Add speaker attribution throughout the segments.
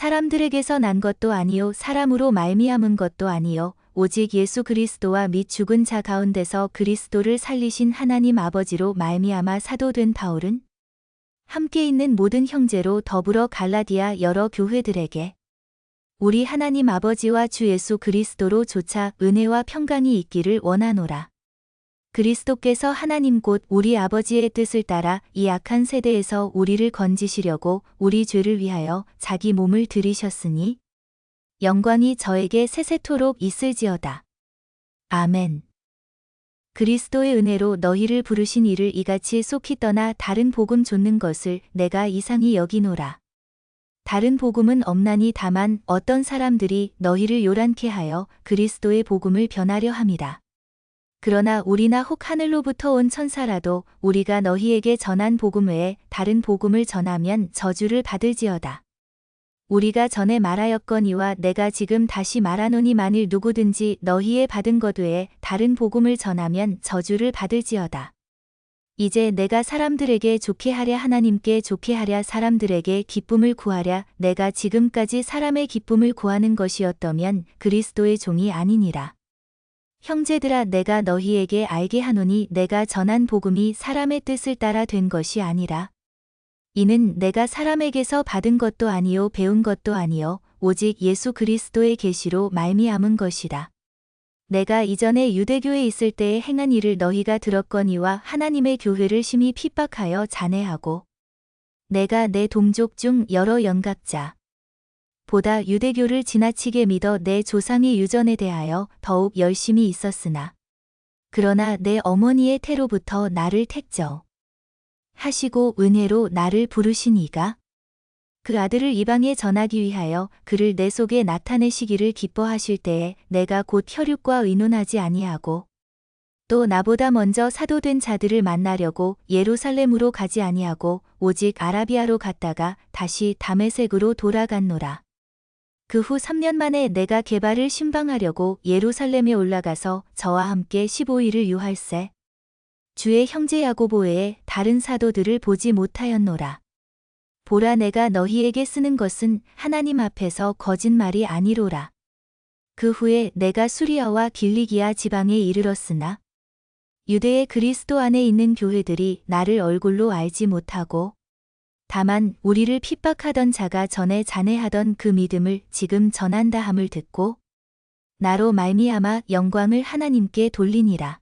Speaker 1: 사람들에게서 난 것도 아니요 사람으로 말미암은 것도 아니요 오직 예수 그리스도와 및 죽은 자 가운데서 그리스도를 살리신 하나님 아버지로 말미암아 사도된 바울은 함께 있는 모든 형제로 더불어 갈라디아 여러 교회들에게 우리 하나님 아버지와 주 예수 그리스도로 조차 은혜와 평강이 있기를 원하노라. 그리스도께서 하나님 곧 우리 아버지의 뜻을 따라 이 악한 세대에서 우리를 건지시려고 우리 죄를 위하여 자기 몸을 들이셨으니 영광이 저에게 세세토록 있을지어다. 아멘. 그리스도의 은혜로 너희를 부르신 이를 이같이 속히 떠나 다른 복음 좇는 것을 내가 이상히 여기노라. 다른 복음은 없나니 다만 어떤 사람들이 너희를 요란케 하여 그리스도의 복음을 변하려 함이라. 그러나 우리나 혹 하늘로부터 온 천사라도 우리가 너희에게 전한 복음 외에 다른 복음을 전하면 저주를 받을지어다. 우리가 전에 말하였거니와 내가 지금 다시 말하노니 만일 누구든지 너희의 받은 것 외에 다른 복음을 전하면 저주를 받을지어다. 이제 내가 사람들에게 좋게 하랴 하나님께 좋게 하랴 사람들에게 기쁨을 구하랴 내가 지금까지 사람의 기쁨을 구하는 것이었다면 그리스도의 종이 아니니라. 형제들아 내가 너희에게 알게 하노니 내가 전한 복음이 사람의 뜻을 따라 된 것이 아니라 이는 내가 사람에게서 받은 것도 아니요 배운 것도 아니요 오직 예수 그리스도의 계시로 말미암은 것이라. 내가 이전에 유대교에 있을 때에 행한 일을 너희가 들었거니와 하나님의 교회를 심히 핍박하여 잔해하고 내가 내 동족 중 여러 영각자 보다 유대교를 지나치게 믿어 내 조상의 유전에 대하여 더욱 열심히 있었으나 그러나 내 어머니의 태로부터 나를 택정 하시고 은혜로 나를 부르신 이가 그 아들을 이방에 전하기 위하여 그를 내 속에 나타내시기를 기뻐하실 때에 내가 곧 혈육과 의논하지 아니하고 또 나보다 먼저 사도된 자들을 만나려고 예루살렘으로 가지 아니하고 오직 아라비아로 갔다가 다시 다메섹으로 돌아갔노라. 그 후 3년 만에 내가 게바를 신방하려고 예루살렘에 올라가서 저와 함께 15일을 유할세. 주의 형제 야고보 외에 다른 사도들을 보지 못하였노라. 보라 내가 너희에게 쓰는 것은 하나님 앞에서 거짓말이 아니로라. 그 후에 내가 수리아와 길리기아 지방에 이르렀으나 유대의 그리스도 안에 있는 교회들이 나를 얼굴로 알지 못하고 다만 우리를 핍박하던 자가 전에 잔해하던 그 믿음을 지금 전한다 함을 듣고 나로 말미암아 영광을 하나님께 돌리니라.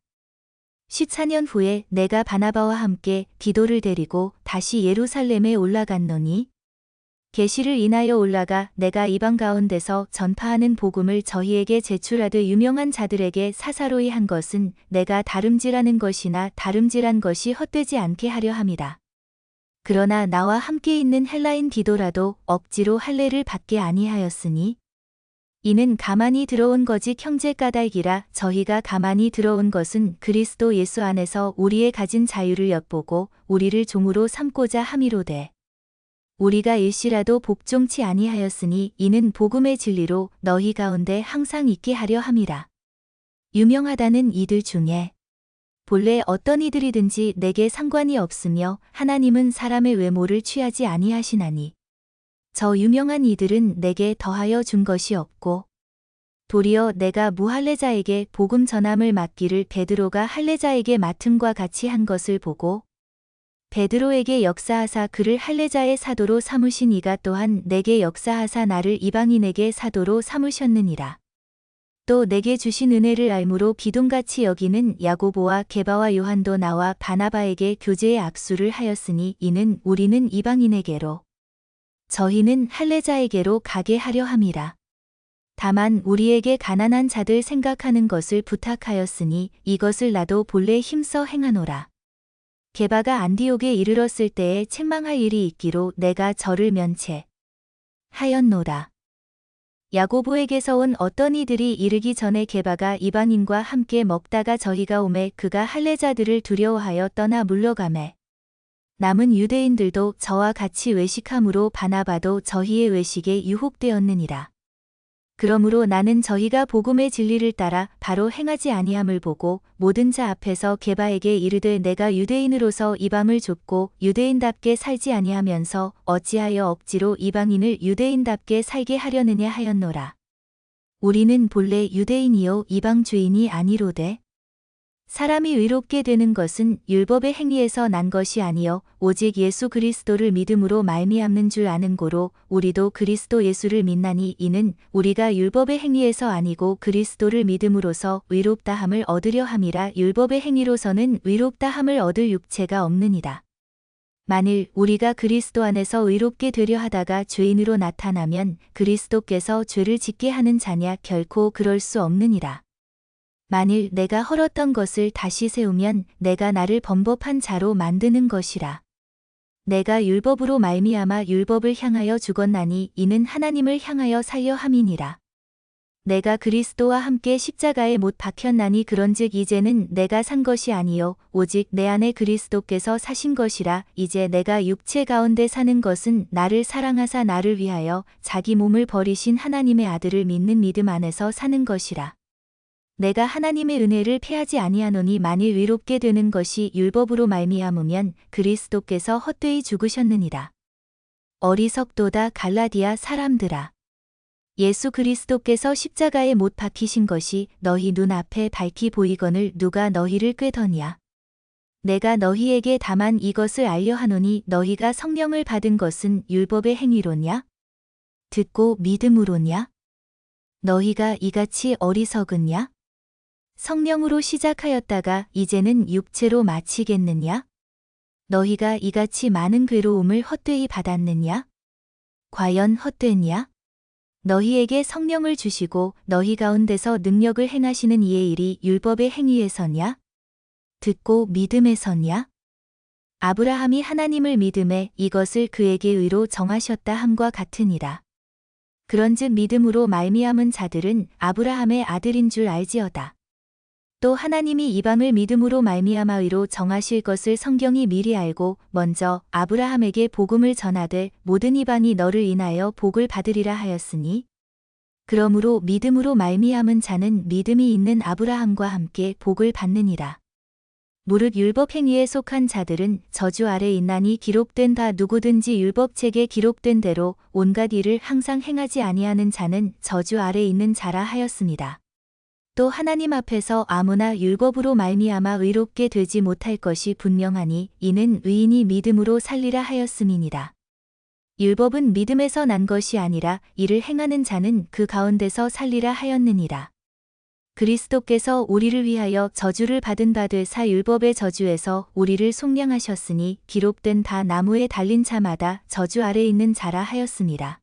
Speaker 1: 14년 후에 내가 바나바와 함께 디도를 데리고 다시 예루살렘에 올라갔노니 계시를 인하여 올라가 내가 이방 가운데서 전파하는 복음을 저희에게 제출하되 유명한 자들에게 사사로이 한 것은 내가 다름질하는 것이나 다름질한 것이 헛되지 않게 하려 함이라. 그러나 나와 함께 있는 헬라인 디도라도 억지로 할례를 받게 아니하였으니 이는 가만히 들어온 거짓 형제 까닭이라 저희가 가만히 들어온 것은 그리스도 예수 안에서 우리의 가진 자유를 엿보고 우리를 종으로 삼고자 함이로되 우리가 일시라도 복종치 아니하였으니 이는 복음의 진리로 너희 가운데 항상 있게 하려 함이라. 유명하다는 이들 중에 본래 어떤 이들이든지 내게 상관이 없으며 하나님은 사람의 외모를 취하지 아니하시나니 저 유명한 이들은 내게 더하여 준 것이 없고 도리어 내가 무할례자에게 복음 전함을 맡기를 베드로가 할례자에게 맡음과 같이 한 것을 보고 베드로에게 역사하사 그를 할례자의 사도로 삼으신 이가 또한 내게 역사하사 나를 이방인에게 사도로 삼으셨느니라. 또 내게 주신 은혜를 알므로 기둥같이 여기는 야고보와 게바와 요한도 나와 바나바에게 교제의 악수를 하였으니 이는 우리는 이방인에게로 저희는 할례자에게로 가게 하려 함이라. 다만 우리에게 가난한 자들 생각하는 것을 부탁하였으니 이것을 나도 본래 힘써 행하노라. 게바가 안디옥에 이르렀을 때에 책망할 일이 있기로 내가 저를 면체하였노라. 야고보에게서 온 어떤 이들이 이르기 전에 게바가 이방인과 함께 먹다가 저희가 오매 그가 할례자들을 두려워하여 떠나 물러가매 남은 유대인들도 저와 같이 외식함으로 바나바도 저희의 외식에 유혹되었느니라. 그러므로 나는 저희가 복음의 진리를 따라 바로 행하지 아니함을 보고 모든 자 앞에서 게바에게 이르되 내가 유대인으로서 이방을 좁고 유대인답게 살지 아니하면서 어찌하여 억지로 이방인을 유대인답게 살게 하려느냐 하였노라. 우리는 본래 유대인이요 이방 죄인이 아니로되 사람이 의롭게 되는 것은 율법의 행위에서 난 것이 아니요 오직 예수 그리스도를 믿음으로 말미암는 줄 아는 고로 우리도 그리스도 예수를 믿나니 이는 우리가 율법의 행위에서 아니고 그리스도를 믿음으로써 의롭다함을 얻으려 함이라. 율법의 행위로서는 의롭다함을 얻을 육체가 없느니라. 만일 우리가 그리스도 안에서 의롭게 되려 하다가 죄인으로 나타나면 그리스도께서 죄를 짓게 하는 자냐? 결코 그럴 수 없느니라. 만일 내가 헐었던 것을 다시 세우면 내가 나를 범법한 자로 만드는 것이라. 내가 율법으로 말미암아 율법을 향하여 죽었나니 이는 하나님을 향하여 살려 함이니라. 내가 그리스도와 함께 십자가에 못 박혔나니 그런즉 이제는 내가 산 것이 아니요 오직 내 안에 그리스도께서 사신 것이라. 이제 내가 육체 가운데 사는 것은 나를 사랑하사 나를 위하여 자기 몸을 버리신 하나님의 아들을 믿는 믿음 안에서 사는 것이라. 내가 하나님의 은혜를 패하지 아니하노니 만일 의롭게 되는 것이 율법으로 말미암으면 그리스도께서 헛되이 죽으셨느니라. 어리석도다 갈라디아 사람들아. 예수 그리스도께서 십자가에 못 박히신 것이 너희 눈앞에 밝히 보이거늘 누가 너희를 꾀더냐. 내가 너희에게 다만 이것을 알려하노니 너희가 성령을 받은 것은 율법의 행위로냐? 듣고 믿음으로냐? 너희가 이같이 어리석으냐? 성령으로 시작하였다가 이제는 육체로 마치겠느냐? 너희가 이같이 많은 괴로움을 헛되이 받았느냐? 과연 헛되냐? 너희에게 성령을 주시고 너희 가운데서 능력을 행하시는 이의 일이 율법의 행위에서냐? 듣고 믿음에서냐? 아브라함이 하나님을 믿음에 이것을 그에게 의로 정하셨다 함과 같으니라. 그런즉 믿음으로 말미암은 자들은 아브라함의 아들인 줄 알지어다. 또 하나님이 이방을 믿음으로 말미암아 의로 정하실 것을 성경이 미리 알고 먼저 아브라함에게 복음을 전하되 모든 이방이 너를 인하여 복을 받으리라 하였으니 그러므로 믿음으로 말미암은 자는 믿음이 있는 아브라함과 함께 복을 받느니라. 무릇 율법 행위에 속한 자들은 저주 아래 있나니 기록된 바 누구든지 율법책에 기록된 대로 온갖 일을 항상 행하지 아니하는 자는 저주 아래 있는 자라 하였습니다. 또 하나님 앞에서 아무나 율법으로 말미암아 의롭게 되지 못할 것이 분명하니 이는 의인이 믿음으로 살리라 하였음이니라. 율법은 믿음에서 난 것이 아니라 이를 행하는 자는 그 가운데서 살리라 하였느니라. 그리스도께서 우리를 위하여 저주를 받은 바 되사 율법의 저주에서 우리를 속량하셨으니 기록된 바 나무에 달린 자마다 저주 아래 있는 자라 하였습니다.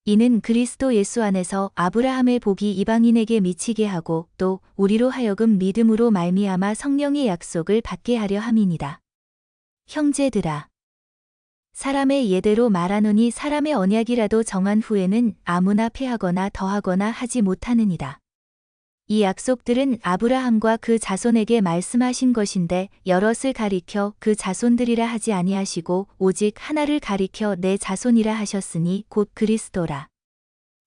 Speaker 1: 이는 그리스도 예수 안에서 아브라함의 복이 이방인에게 미치게 하고 또 우리로 하여금 믿음으로 말미암아 성령의 약속을 받게 하려 함이니라. 형제들아, 사람의 예대로 말하노니 사람의 언약이라도 정한 후에는 아무나 폐하거나 더하거나 하지 못하느니라. 이 약속들은 아브라함과 그 자손에게 말씀하신 것인데 여럿을 가리켜 그 자손들이라 하지 아니하시고 오직 하나를 가리켜 내 자손이라 하셨으니 곧 그리스도라.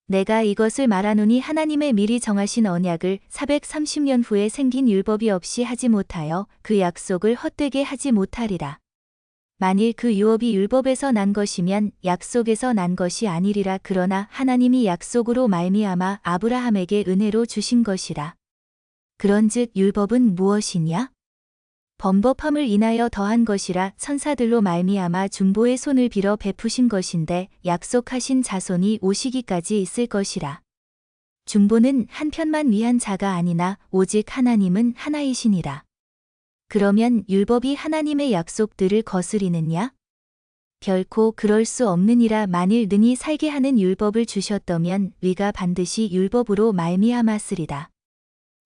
Speaker 1: 내가 이것을 말하노니 하나님의 미리 정하신 언약을 430년 후에 생긴 율법이 없이 하지 못하여 그 약속을 헛되게 하지 못하리라. 만일 그 유업이 율법에서 난 것이면 약속에서 난 것이 아니리라. 그러나 하나님이 약속으로 말미암아 아브라함에게 은혜로 주신 것이라. 그런즉 율법은 무엇이냐? 범법함을 인하여 더한 것이라. 천사들로 말미암아 중보의 손을 빌어 베푸신 것인데 약속하신 자손이 오시기까지 있을 것이라. 중보는 한편만 위한 자가 아니나 오직 하나님은 하나이시니라. 그러면 율법이 하나님의 약속들을 거스리느냐? 결코 그럴 수 없느니라. 만일 능히 살게 하는 율법을 주셨다면 위가 반드시 율법으로 말미암았으리다.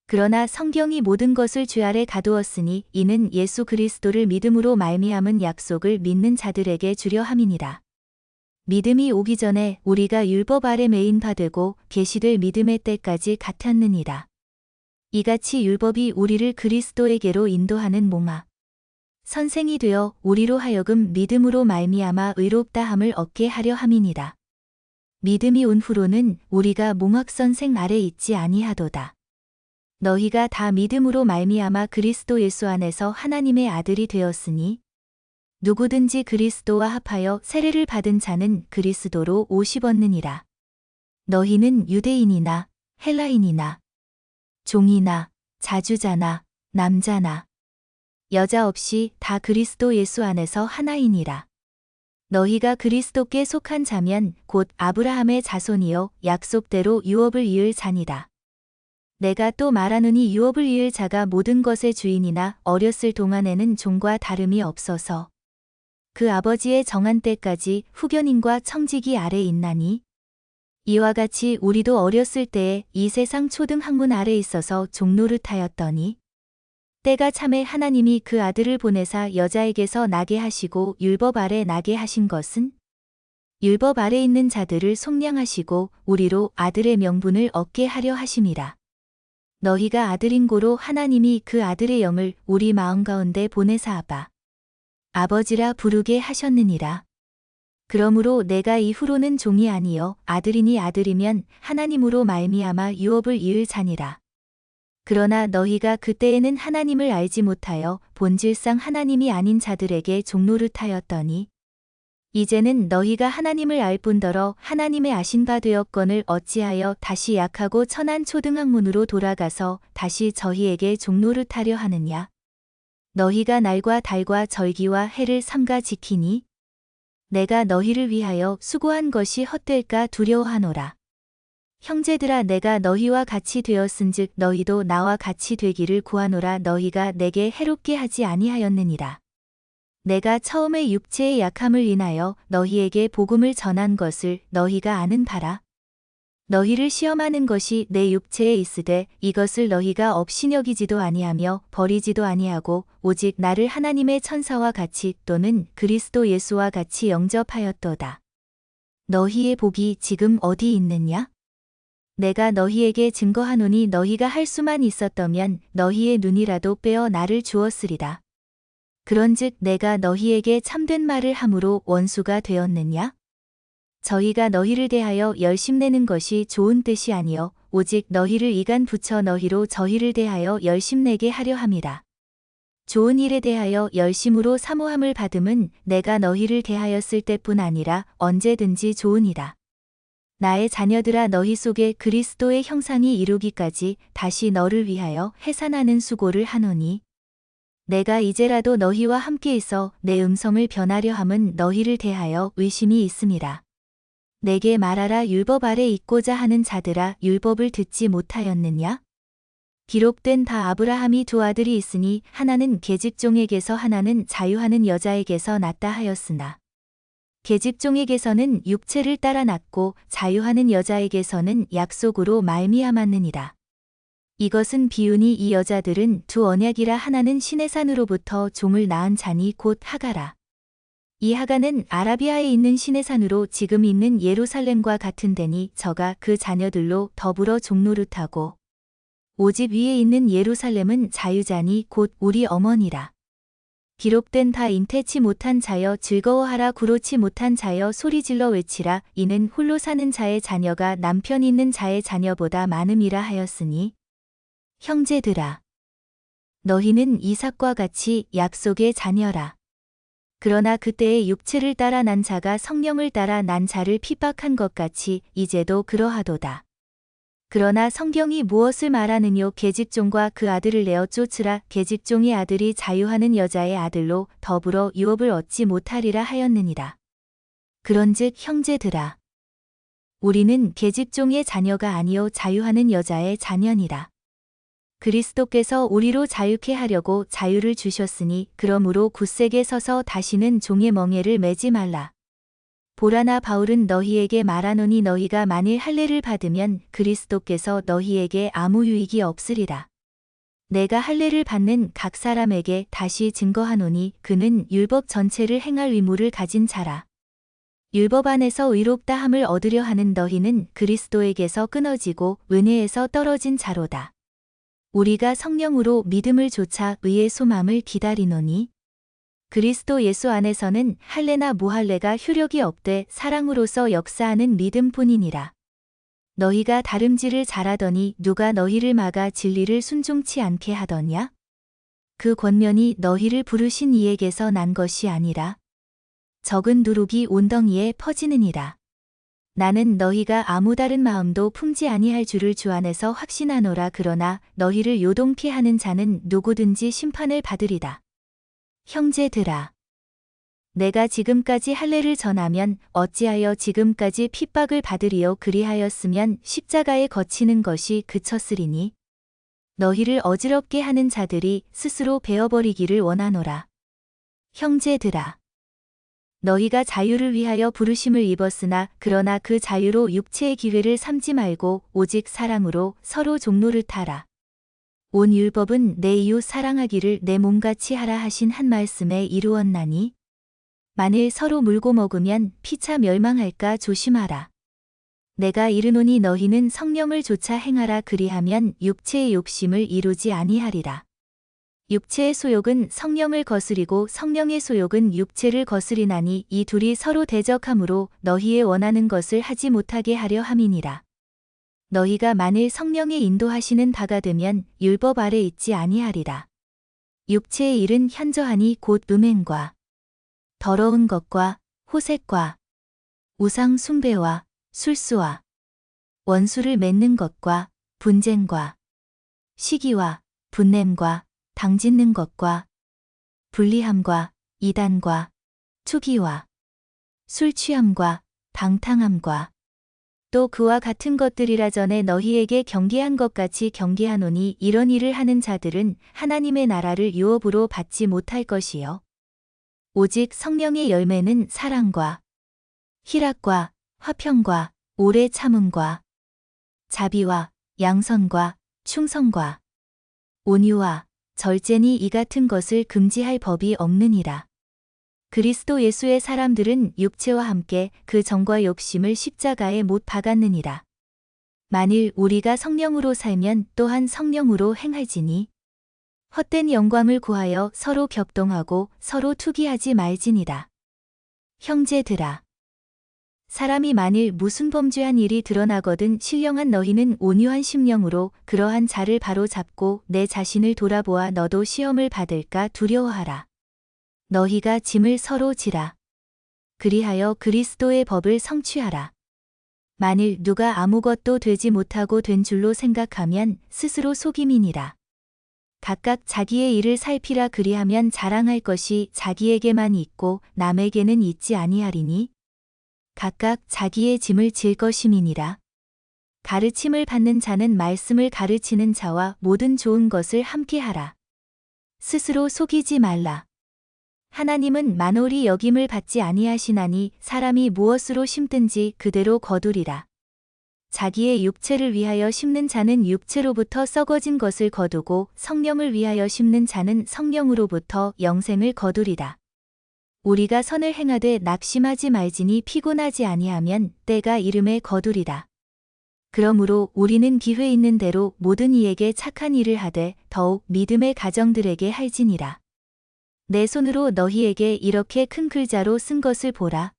Speaker 1: 그러나 성경이 모든 것을 죄 아래 가두었으니 이는 예수 그리스도를 믿음으로 말미암은 약속을 믿는 자들에게 주려 함이니라. 믿음이 오기 전에 우리가 율법 아래 매인 바 되고 계시될 믿음의 때까지 같았느니라. 이같이 율법이 우리를 그리스도에게로 인도하는 몽아 선생이 되어 우리로 하여금 믿음으로 말미암아 의롭다함을 얻게 하려 함이니라. 믿음이 온 후로는 우리가 몽학선생 아래 있지 아니하도다. 너희가 다 믿음으로 말미암아 그리스도 예수 안에서 하나님의 아들이 되었으니 누구든지 그리스도와 합하여 세례를 받은 자는 그리스도로 옷 입었느니라. 너희는 유대인이나 헬라인이나 종이나 자주자나 남자나 여자 없이 다 그리스도 예수 안에서 하나이니라. 너희가 그리스도께 속한 자면 곧 아브라함의 자손이요 약속대로 유업을 이을 자니라. 내가 또 말하노니 유업을 이을 자가 모든 것의 주인이나 어렸을 동안에는 종과 다름이 없어서 그 아버지의 정한 때까지 후견인과 청지기 아래 있나니 이와 같이 우리도 어렸을 때에 이 세상 초등 학문 아래 있어서 종노릇하였더니 때가 참에 하나님이 그 아들을 보내사 여자에게서 나게 하시고 율법 아래 나게 하신 것은 율법 아래 있는 자들을 속량하시고 우리로 아들의 명분을 얻게 하려 하심이라. 너희가 아들인 고로 하나님이 그 아들의 영을 우리 마음 가운데 보내사 아버지라 부르게 하셨느니라. 그러므로 내가 이후로는 종이 아니요 아들이니 아들이면 하나님으로 말미암아 유업을 이을 자니라. 그러나 너희가 그때에는 하나님을 알지 못하여 본질상 하나님이 아닌 자들에게 종노릇하였더니 이제는 너희가 하나님을 알 뿐더러 하나님의 아신 바 되었건을 어찌하여 다시 약하고 천한 초등학문으로 돌아가서 다시 저희에게 종노릇하려 하느냐. 너희가 날과 달과 절기와 해를 삼가 지키니 내가 너희를 위하여 수고한 것이 헛될까 두려워하노라. 형제들아 내가 너희와 같이 되었은즉 너희도 나와 같이 되기를 구하노라. 너희가 내게 해롭게 하지 아니하였느니라. 내가 처음에 육체의 약함을 인하여 너희에게 복음을 전한 것을 너희가 아는 바라. 너희를 시험하는 것이 내 육체에 있으되 이것을 너희가 업신여기지도 아니하며 버리지도 아니하고 오직 나를 하나님의 천사와 같이 또는 그리스도 예수와 같이 영접하였도다. 너희의 복이 지금 어디 있느냐? 내가 너희에게 증거하노니 너희가 할 수만 있었다면 너희의 눈이라도 빼어 나를 주었으리다. 그런즉 내가 너희에게 참된 말을 함으로 원수가 되었느냐? 저희가 너희를 대하여 열심내는 것이 좋은 뜻이 아니요 오직 너희를 이간 붙여 너희로 저희를 대하여 열심내게 하려 함이라. 좋은 일에 대하여 열심으로 사모함을 받음은 내가 너희를 대하였을 때뿐 아니라 언제든지 좋으니라. 나의 자녀들아 너희 속에 그리스도의 형상이 이루기까지 다시 너를 위하여 해산하는 수고를 하노니 내가 이제라도 너희와 함께 있어 내 음성을 변하려 함은 너희를 대하여 의심이 있음이라. 내게 말하라. 율법 아래 있고자 하는 자들아 율법을 듣지 못하였느냐? 기록된 다 아브라함이 두 아들이 있으니 하나는 계집종에게서 하나는 자유하는 여자에게서 났다 하였으나 계집종에게서는 육체를 따라 났고 자유하는 여자에게서는 약속으로 말미암았느니라. 이것은 비유니 이 여자들은 두 언약이라 하나는 시내산으로부터 종을 낳은 자니 곧 하가라. 이 하가는 아라비아에 있는 시내산으로 지금 있는 예루살렘과 같은 데니 저가 그 자녀들로 더불어 종노릇하고 오집 위에 있는 예루살렘은 자유자니 곧 우리 어머니라. 기록된 다 잉태치 못한 자여 즐거워하라. 구로치 못한 자여 소리질러 외치라. 이는 홀로 사는 자의 자녀가 남편 있는 자의 자녀보다 많음이라 하였으니 형제들아 너희는 이삭과 같이 약속의 자녀라. 그러나 그때의 육체를 따라 난 자가 성령을 따라 난 자를 핍박한 것 같이 이제도 그러하도다. 그러나 성경이 무엇을 말하느뇨? 계집종과 그 아들을 내어 쫓으라. 계집종의 아들이 자유하는 여자의 아들로 더불어 유업을 얻지 못하리라 하였느니라. 그런즉 형제들아 우리는 계집종의 자녀가 아니요 자유하는 여자의 자녀니라. 그리스도께서 우리로 자유케 하려고 자유를 주셨으니 그러므로 굳세게 서서 다시는 종의 멍에를 매지 말라. 보라나 바울은 너희에게 말하노니 너희가 만일 할례를 받으면 그리스도께서 너희에게 아무 유익이 없으리라. 내가 할례를 받는 각 사람에게 다시 증거하노니 그는 율법 전체를 행할 의무를 가진 자라. 율법 안에서 의롭다 함을 얻으려 하는 너희는 그리스도에게서 끊어지고 은혜에서 떨어진 자로다. 우리가 성령으로 믿음을 조차 의의 소망을 기다리노니 그리스도 예수 안에서는 할례나 무할례가 효력이 없되 사랑으로서 역사하는 믿음뿐이니라. 너희가 다름질을 잘하더니 누가 너희를 막아 진리를 순종치 않게 하더냐? 그 권면이 너희를 부르신 이에게서 난 것이 아니라 적은 누룩이 온덩이에 퍼지느니라. 나는 너희가 아무 다른 마음도 품지 아니할 줄을 주 안에서 확신하노라. 그러나 너희를 요동케 하는 자는 누구든지 심판을 받으리다. 형제들아, 내가 지금까지 할례를 전하면 어찌하여 지금까지 핍박을 받으리요? 그리하였으면 십자가에 거치는 것이 그쳤으리니 너희를 어지럽게 하는 자들이 스스로 베어버리기를 원하노라. 형제들아, 너희가 자유를 위하여 부르심을 입었으나 그러나 그 자유로 육체의 기회를 삼지 말고 오직 사랑으로 서로 종로를 타라. 온 율법은 내 이웃 사랑하기를 내 몸같이 하라 하신 한 말씀에 이루었나니 만일 서로 물고 먹으면 피차 멸망할까 조심하라. 내가 이르노니 너희는 성령을 조차 행하라. 그리하면 육체의 욕심을 이루지 아니하리라. 육체의 소욕은 성령을 거스리고 성령의 소욕은 육체를 거스리나니 이 둘이 서로 대적하므로 너희의 원하는 것을 하지 못하게 하려 함이니라. 너희가 만일 성령의 인도하시는 바가 되면 율법 아래 있지 아니하리라. 육체의 일은 현저하니 곧 음행과 더러운 것과 호색과 우상 숭배와 술수와 원수를 맺는 것과 분쟁과 시기와 분냄과 당짓는 것과 불리함과 이단과 투기와 술 취함과 방탕함과 또 그와 같은 것들이라. 전에 너희에게 경계한 것 같이 경계하노니 이런 일을 하는 자들은 하나님의 나라를 유업으로 받지 못할 것이요 오직 성령의 열매는 사랑과 희락과 화평과 오래 참음과 자비와 양선과 충성과 온유와 절제니 이 같은 것을 금지할 법이 없느니라. 그리스도 예수의 사람들은 육체와 함께 그 정과 욕심을 십자가에 못 박았느니라. 만일 우리가 성령으로 살면 또한 성령으로 행할지니 헛된 영광을 구하여 서로 격동하고 서로 투기하지 말지니라. 형제들아, 사람이 만일 무슨 범죄한 일이 드러나거든 신령한 너희는 온유한 심령으로 그러한 자를 바로 잡고 내 자신을 돌아보아 너도 시험을 받을까 두려워하라. 너희가 짐을 서로 지라. 그리하여 그리스도의 법을 성취하라. 만일 누가 아무것도 되지 못하고 된 줄로 생각하면 스스로 속임이니라. 각각 자기의 일을 살피라. 그리하면 자랑할 것이 자기에게만 있고 남에게는 있지 아니하리니 각각 자기의 짐을 질 것임이니라. 가르침을 받는 자는 말씀을 가르치는 자와 모든 좋은 것을 함께하라. 스스로 속이지 말라. 하나님은 만홀히 여김을 받지 아니하시나니 사람이 무엇으로 심든지 그대로 거두리라. 자기의 육체를 위하여 심는 자는 육체로부터 썩어진 것을 거두고 성령을 위하여 심는 자는 성령으로부터 영생을 거두리라. 우리가 선을 행하되 낙심하지 말지니 피곤하지 아니하면 때가 이름에 거두리라. 그러므로 우리는 기회 있는 대로 모든 이에게 착한 일을 하되 더욱 믿음의 가정들에게 할지니라. 내 손으로 너희에게 이렇게 큰 글자로 쓴 것을 보라.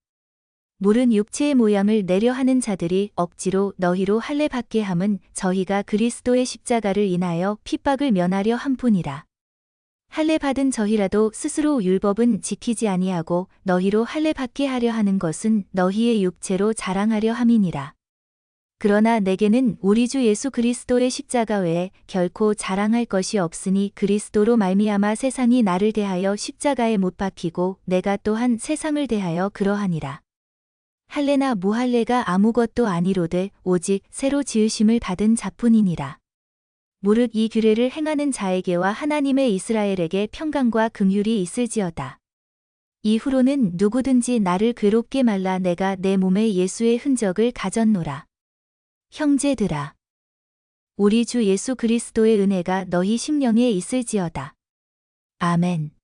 Speaker 1: 물은 육체의 모양을 내려 하는 자들이 억지로 너희로 할례 받게 함은 저희가 그리스도의 십자가를 인하여 핍박을 면하려 함뿐이라. 할례 받은 저희라도 스스로 율법은 지키지 아니하고 너희로 할례 받게 하려 하는 것은 너희의 육체로 자랑하려 함이니라. 그러나 내게는 우리 주 예수 그리스도의 십자가 외에 결코 자랑할 것이 없으니 그리스도로 말미암아 세상이 나를 대하여 십자가에 못 박히고 내가 또한 세상을 대하여 그러하니라. 할례나 무할례가 아무것도 아니로되 오직 새로 지으심을 받은 자뿐이니라. 무릇 이 규례를 행하는 자에게와 하나님의 이스라엘에게 평강과 긍휼이 있을지어다. 이후로는 누구든지 나를 괴롭게 말라. 내가 내 몸에 예수의 흔적을 가졌노라. 형제들아, 우리 주 예수 그리스도의 은혜가 너희 심령에 있을지어다. 아멘.